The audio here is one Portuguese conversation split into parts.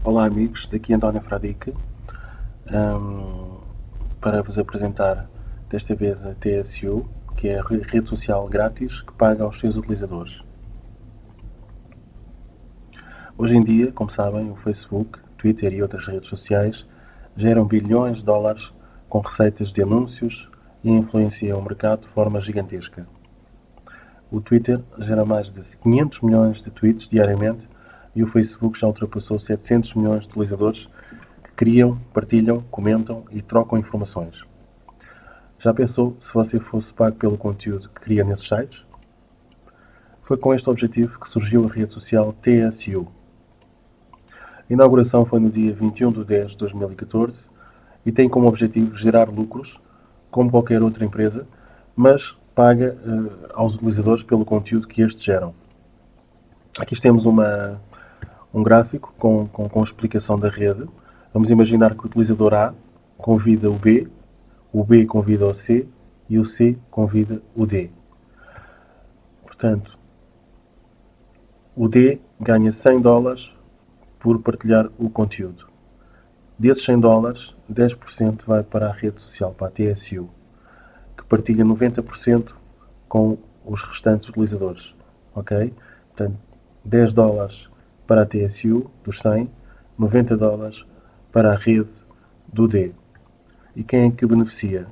Olá amigos, daqui António Fradique, para vos apresentar desta vez a TSU, que é a rede social grátis que paga aos seus utilizadores. Hoje em dia, como sabem, o Facebook, Twitter e outras redes sociais geram bilhões de dólares com receitas de anúncios e influenciam o mercado de forma gigantesca. O Twitter gera mais de 500 milhões de tweets diariamente e o Facebook já ultrapassou 700 milhões de utilizadores que criam, partilham, comentam e trocam informações. Já pensou se você fosse pago pelo conteúdo que cria nesses sites? Foi com este objetivo que surgiu a rede social TSU. A inauguração foi no dia 21/10/2014 e tem como objetivo gerar lucros, como qualquer outra empresa, mas paga aos utilizadores pelo conteúdo que estes geram. Aqui temos um gráfico com explicação da rede. Vamos imaginar que o utilizador A convida o B convida o C e o C convida o D. Portanto, o D ganha 100 dólares por partilhar o conteúdo. Desses 100 dólares, 10% vai para a rede social, para a TSU, que partilha 90% com os restantes utilizadores. Ok? Portanto, 10 dólares para a TSU dos 100, 90 dólares para a rede do D. E quem é que beneficia?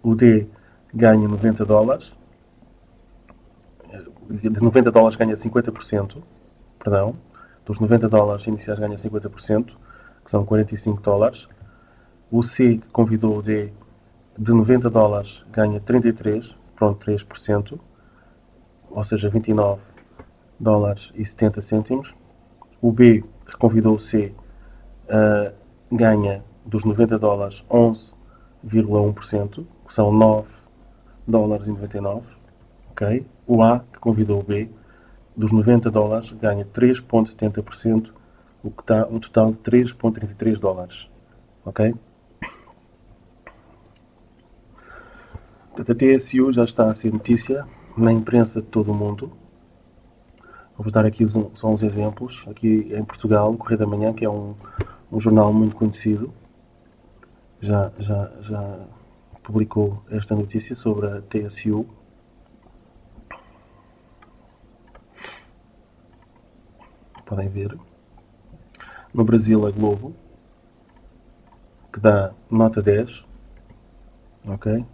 O D ganha 90 dólares, de 90 dólares ganha 50%, perdão, dos 90 dólares iniciais ganha 50%, que são 45 dólares. O C, que convidou o D, de 90 dólares ganha 33,3%, ou seja, 29 dólares e 70 cêntimos. O B, que convidou o C, ganha dos 90 dólares 11,1%, que são 9 dólares e 99. Okay? O A, que convidou o B, dos 90 dólares ganha 3,70%, o que dá um total de 3,33 dólares. Ok? A TSU já está a ser notícia na imprensa de todo o mundo. Vou-vos dar aqui só uns exemplos. Aqui em Portugal, o Correio da Manhã, que é um jornal muito conhecido, já publicou esta notícia sobre a TSU. Podem ver. No Brasil, a Globo, que dá nota 10. Ok?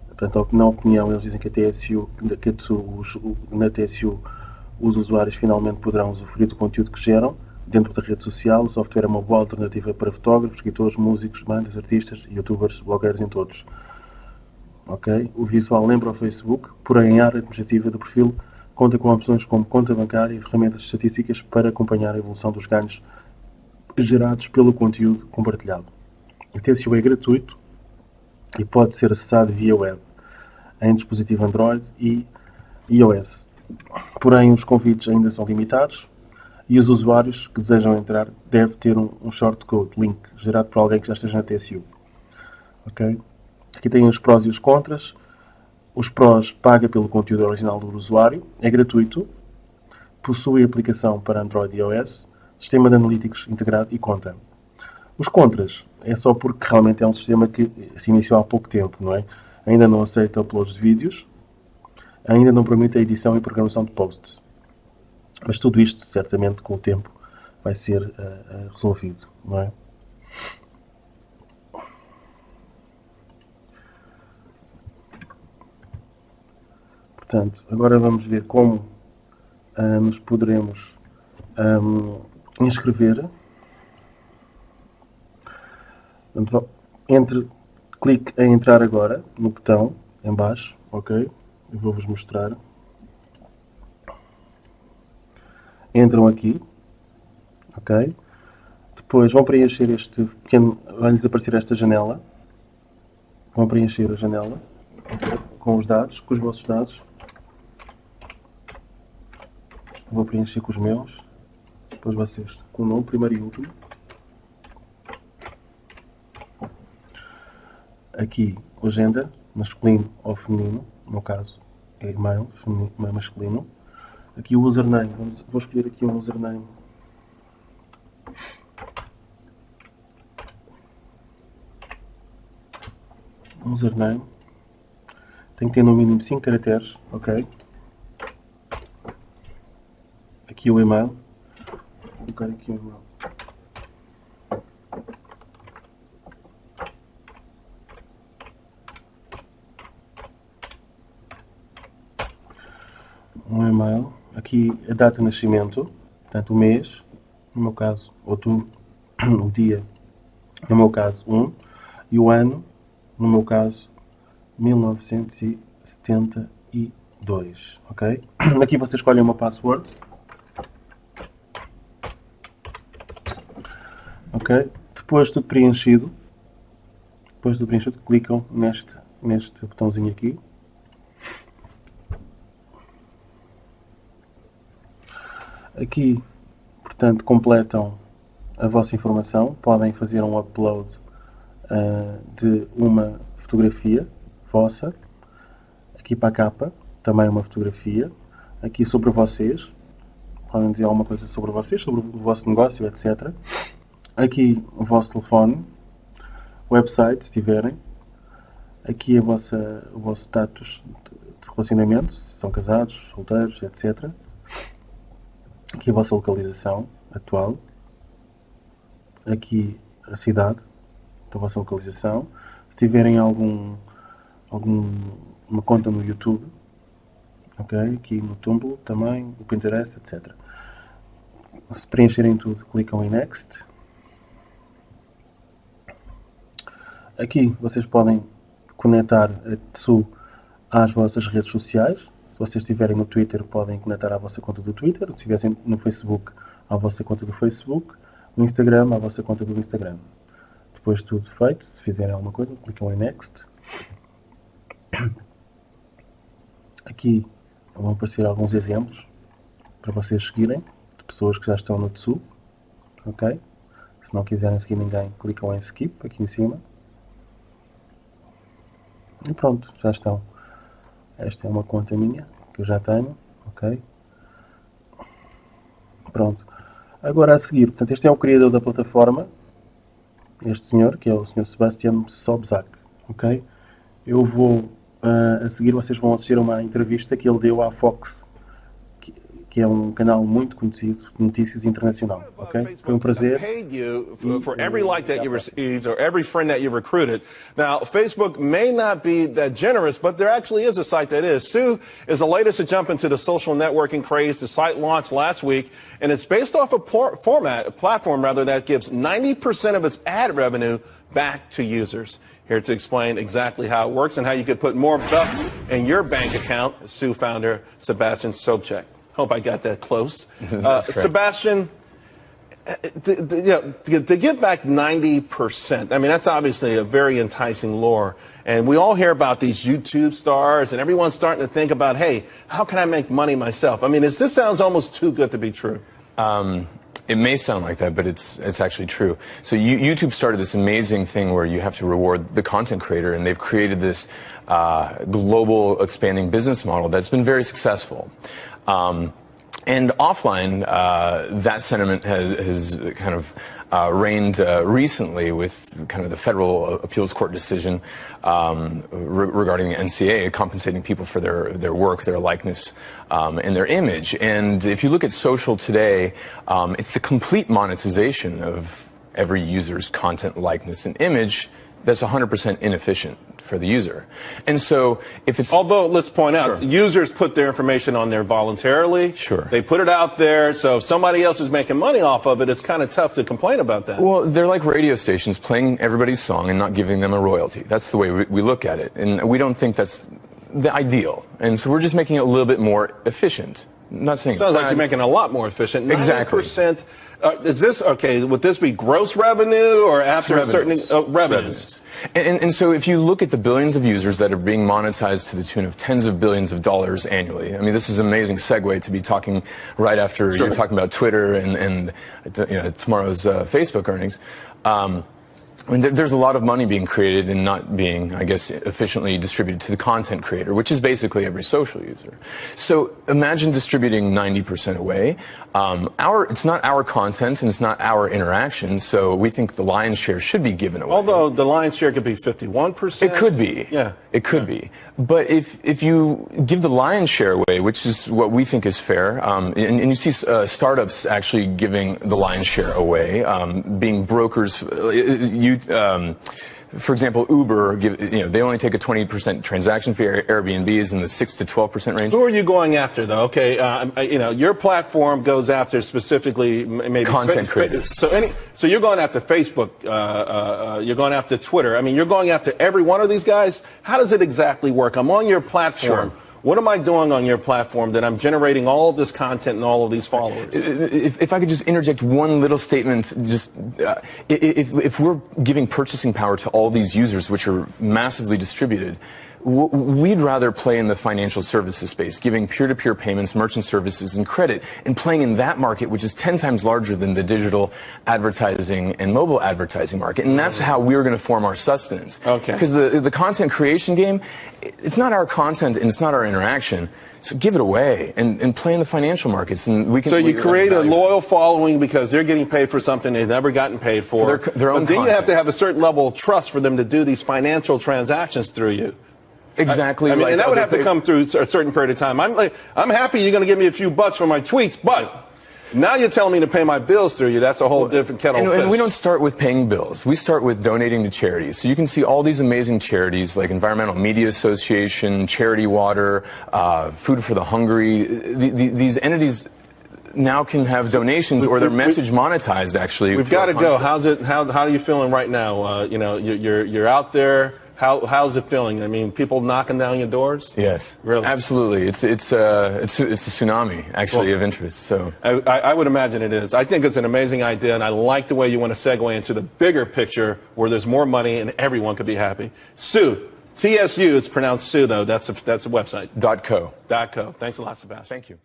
Portanto, na opinião, eles dizem que na TSU os usuários finalmente poderão usufruir do conteúdo que geram dentro da rede social. O software é uma boa alternativa para fotógrafos, escritores, músicos, bandas, artistas, youtubers, blogueiros, em todos. Okay? O visual lembra o Facebook, porém a área administrativa do perfil conta com opções como conta bancária e ferramentas estatísticas para acompanhar a evolução dos ganhos gerados pelo conteúdo compartilhado. O TSU é gratuito e pode ser acessado via web em dispositivo Android e iOS. Porém, os convites ainda são limitados e os usuários que desejam entrar devem ter um shortcode, link, gerado por alguém que já esteja na TSU. Okay? Aqui tem os prós e os contras. Os prós paga pelo conteúdo original do usuário, é gratuito, possui aplicação para Android e iOS, sistema de analíticos integrado e conta. Os contras é só porque realmente é um sistema que se iniciou há pouco tempo, não é? Ainda não aceita uploads de vídeos, ainda não permite a edição e programação de posts. Mas tudo isto, certamente, com o tempo, vai ser resolvido, não é? Portanto, agora vamos ver como nos poderemos inscrever. Clique em entrar agora no botão em baixo, ok? Eu vou-vos mostrar. Entram aqui, ok? Depois vão preencher este pequeno, vai-lhes aparecer esta janela. Vão preencher a janela com os dados, com os vossos dados. Vou preencher com os meus. Depois vocês, com o nome, primeiro e último. Aqui, legenda, masculino ou feminino. No meu caso, é e-mail, masculino. Aqui o username. Vou escolher aqui um username. Username. Tem que ter no mínimo 5 caracteres, ok? Aqui o e-mail. Vou colocar aqui o e-mail. Um e-mail. Aqui a data de nascimento, portanto o mês, no meu caso, outubro, o dia, no meu caso 1, e o ano, no meu caso, 1972, ok? Aqui você escolhe uma password, ok? Depois de tudo preenchido, clicam neste botãozinho aqui. Aqui, portanto, completam a vossa informação, podem fazer um upload de uma fotografia vossa, aqui para a capa, também uma fotografia, aqui sobre vocês, podem dizer alguma coisa sobre vocês, sobre o vosso negócio, etc. Aqui o vosso telefone, website, se tiverem, aqui o vosso status de relacionamento, se são casados, solteiros, etc. Aqui a vossa localização atual, aqui a cidade da vossa localização. Se tiverem alguma conta no YouTube, ok? Aqui no Tumblr também, o Pinterest, etc. Se preencherem tudo, clicam em Next. Aqui vocês podem conectar a TSU às vossas redes sociais. Se vocês estiverem no Twitter, podem conectar à vossa conta do Twitter. Se estivessem no Facebook, à vossa conta do Facebook. No Instagram, à vossa conta do Instagram. Depois de tudo feito, se fizerem alguma coisa, clicam em Next. Aqui vão aparecer alguns exemplos para vocês seguirem, de pessoas que já estão no TSU. Ok? Se não quiserem seguir ninguém, clicam em Skip, aqui em cima. E pronto, já estão. Esta é uma conta minha, que eu já tenho. Ok? Pronto. Agora a seguir, portanto, este é o criador da plataforma. Este senhor, que é o senhor Sebastian Sobzak. Ok? Eu vou, a seguir vocês vão assistir a uma entrevista que ele deu à Fox, que é canal muito conhecido de notícias internacional. Ok? Foi prazer. Paid you for every like that you received or every friend that you recruited. Now, Facebook may not be that generous, but there actually is a site that is. Sue is the latest to jump into the social networking craze. The site launched last week, and it's based off a platform that gives 90% of its ad revenue back to users. Here to explain exactly how it works and how you could put more buck in your bank account, Sue founder Sebastian Sobchak. Hope I got that close. Sebastian, to give back 90%, I mean, that's obviously a very enticing lure. And we all hear about these YouTube stars, and everyone's starting to think about, hey, how can I make money myself? I mean, this sounds almost too good to be true. It may sound like that, but it's actually true. So YouTube started this amazing thing where you have to reward the content creator, and they've created this global expanding business model that's been very successful. And offline, that sentiment has kind of reigned recently with kind of the federal appeals court decision regarding the NCA compensating people for their work, their likeness, and their image. And if you look at social today, it's the complete monetization of every user's content, likeness, and image that's 100% inefficient for the user. And so if it's... Although, let's point out, users put their information on there voluntarily. Sure. They put it out there, so if somebody else is making money off of it, it's kind of tough to complain about that. Well, they're like radio stations playing everybody's song and not giving them a royalty. That's the way we look at it. And we don't think that's the ideal. And so we're just making it a little bit more efficient. I'm not saying sounds like you're making it a lot more efficient. Exactly. 90%. Is this, okay, would this be gross revenue or after revenues. certain revenues? And so if you look at the billions of users that are being monetized to the tune of tens of billions of dollars annually, I mean, this is an amazing segue to be talking right after you're talking about Twitter and tomorrow's Facebook earnings. I mean, there's a lot of money being created and not being, I guess, efficiently distributed to the content creator, which is basically every social user. So imagine distributing 90% away. It's not our content and it's not our interaction, so we think the lion's share should be given away. Although the lion's share could be 51%. It could be. Yeah. It could be. But if you give the lion's share away, which is what we think is fair, and you see startups actually giving the lion's share away, being brokers, for example, Uber, they only take a 20% transaction fee. Airbnb is in the 6 to 12% range. Who are you going after, though? Okay, your platform goes after specifically maybe content creators. So you're going after Facebook. You're going after Twitter. I mean, you're going after every one of these guys. How does it exactly work? I'm on your platform. Sure. What am I doing on your platform that I'm generating all of this content and all of these followers? If I could just interject one little statement, just if we're giving purchasing power to all these users, which are massively distributed, we'd rather play in the financial services space, giving peer-to-peer payments, merchant services, and credit, and playing in that market, which is 10 times larger than the digital advertising and mobile advertising market. And that's how we're going to form our sustenance. Okay. Because the content creation game, it's not our content and it's not our interaction. So give it away and play in the financial markets, and we can. So you create a loyal following because they're getting paid for something they've never gotten paid for. Their own but then content. you have to have a certain level of trust for them to do these financial transactions through you. Exactly. I mean, and that would have to come through a certain period of time. I'm happy you're going to give me a few bucks for my tweets, but now you're telling me to pay my bills through you. That's a whole different kettle of fish. And we don't start with paying bills. We start with donating to charities. So you can see all these amazing charities like Environmental Media Association, Charity Water, Food for the Hungry. These entities now can have donations or their message monetized. Actually, we've got to go. How's it? How are you feeling right now? You're out there. How's it feeling? I mean, people knocking down your doors? Yes, really, absolutely. It's a tsunami actually of interest. So I would imagine it is. I think it's an amazing idea, and I like the way you want to segue into the bigger picture where there's more money and everyone could be happy. Sue, TSU. It's pronounced Sue though. That's a website. .co. .co. Thanks a lot, Sebastian. Thank you.